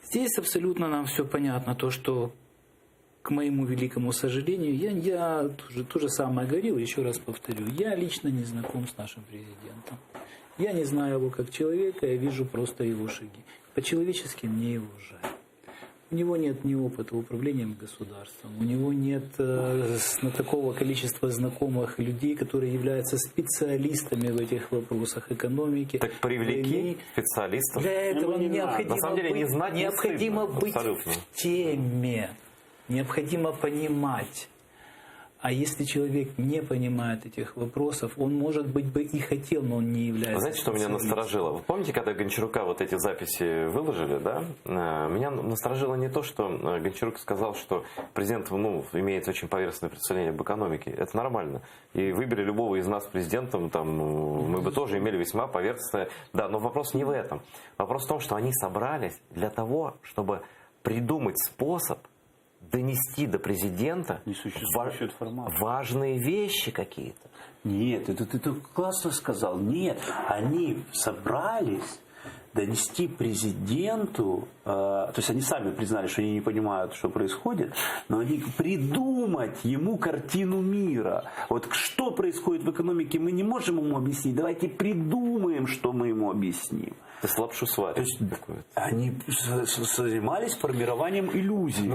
Здесь абсолютно нам все понятно, то, что, к моему великому сожалению, я то же самое говорил, еще раз повторю, я лично не знаком с нашим президентом. Я не знаю его как человека, я вижу просто его шаги. По-человечески мне его жаль. У него нет ни опыта управлением государством, у него нет такого количества знакомых людей, которые являются специалистами в этих вопросах экономики. Так привлеки специалистов. Для этого На самом деле, не знать не необходимо стыдно, быть абсолютно. в теме, необходимо понимать. А если человек не понимает этих вопросов, он, может быть, бы и хотел, но он не является. Знаете, что меня насторожило? Вы помните, когда Гончарука вот эти записи выложили, да? Меня насторожило не то, что Гончарук сказал, что президент имеет очень поверхностное представление об экономике. Это нормально. И выбери любого из нас президентом, там, мы бы тоже имели весьма поверхностное... Да, но вопрос не в этом. Вопрос в том, что они собрались для того, чтобы придумать способ донести до президента важные вещи какие-то. Нет, это ты классно сказал. Нет, они собрались донести президенту, то есть они сами признали, что они не понимают, что происходит, но они придумать ему картину мира. Вот что происходит в экономике, мы не можем ему объяснить. Давайте придумаем, что мы ему объясним. То есть лапшу сварить. То есть они занимались формированием иллюзий.